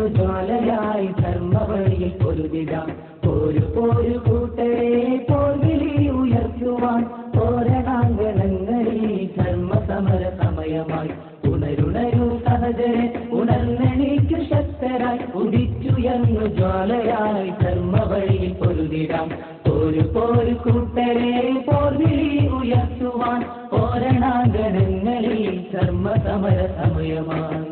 ജ്വാലയായി ധർമ്മവഴിയിൽ പൊരുതിടാം. പോരു പോരു കൂട്ടരെ പോർവിളി ഉയർത്തുവാൻ പോരണാങ്കണങ്ങളിൽ ധർമ്മസമര സമയമായി. ഉണരുണരു സഹജരെ ഉണർന്നെണീക്കു ശക്തരായി ഉദിച്ചുയർന്നു ജ്വാലയായി ധർമ്മവഴിയിൽ പൊരുതിടാം. പോരു പോരു കൂട്ടരെ പോർവിളി ഉയർത്തുവാൻ പോരണാങ്കണങ്ങളിൽ ധർമ്മസമര സമയമായി.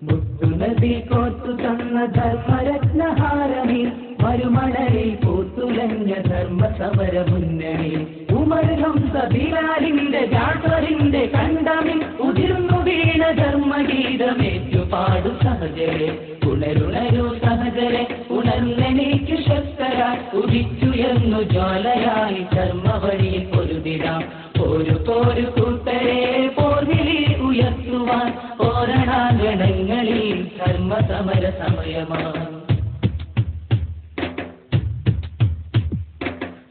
മുത്തുനദി കോർത്തു തന്ന ധർമ്മരത്നഹാരമി മരുമണലിൽ പൂത്തുലഞ്ഞ ധർമ്മസമര മുന്നണി. ഉമർ ഹംസ ബിലാലിന്റെ ജാഫറിന്റെ കണ്ടമിൽ ഉതിർന്നു വീണ ധർമ്മഗീതമേറ്റു പാടു സഹജരെ. ഉണരുണരു സഹജരെ ഉണർന്നെണീക്കു ശക്തരായി ഉദിച്ചുയർന്നു ജ്വാലയായി ധർമ്മവഴിയിൽ പൊരുതിടാം. പോരു പോരു കൂട്ടരെ പോർവിളി ഉയർത്തുവാൻ പോരണാങ്കണങ്ങളിൽ ധർമ്മസമര സമയമാണ്.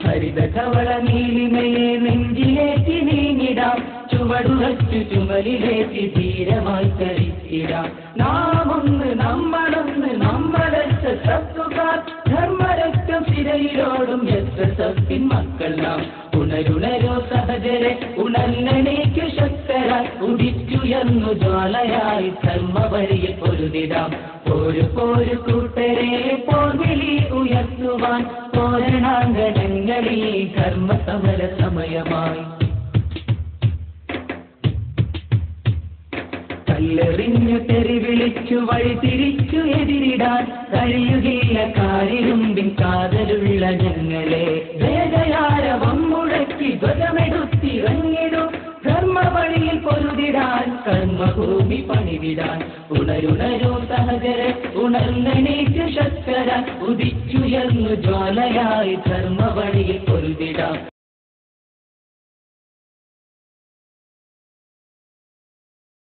ഹരിതകവള നീലിമയെ നെഞ്ചിലേറ്റി നീങ്ങിടാം. ചുവടുവച്ചു ചുമലിലേറ്റി ധീരമായി കരിച്ചിടാം. നാമൊന്ന് നമ്മളൊന്ന് നമ്മളെത്ര ശത്രുക്കാർ ധർമ്മരക്തം സിരയിലോടും എത്ര സത്തിൻ മക്കൾ നാം. ഉണരുണരോ സഹജരെ ഉണർന്നെണീക്കു ശക്തരായി ഉദിച്ചുയർന്നു ജ്വാലയായി ധർമ്മവഴിയിൽ പൊരുതിടാം. പോരു പോരു കൂട്ടരെ പോർവിളി ഉയർത്തുവാൻ പോരണാങ്കണങ്ങളിൽ ധർമ്മസമര സമയമായി. കല്ലെറിഞ്ഞു തെറിവിളിച്ചു വഴി തിരിച്ചു എതിരിടാൻ കഴിയുകയില്ല കാരിരുമ്പിൻ കാതലുള്ള ഞങ്ങളെ. വേദയാരവം മുഴക്കി ധ്വജമെടുത്തിറങ്ങിടും ധർമ്മവഴിയിൽ പൊരുതിടാൻ കർമ്മഭൂമി പണിതിടാൻ. ഉണരുണരോ സഹജരെ ഉണർന്നെണീക്കു ശക്തരായി ഉദിച്ചുയർന്നു ജ്വാലയായി ധർമ്മവഴിയിൽ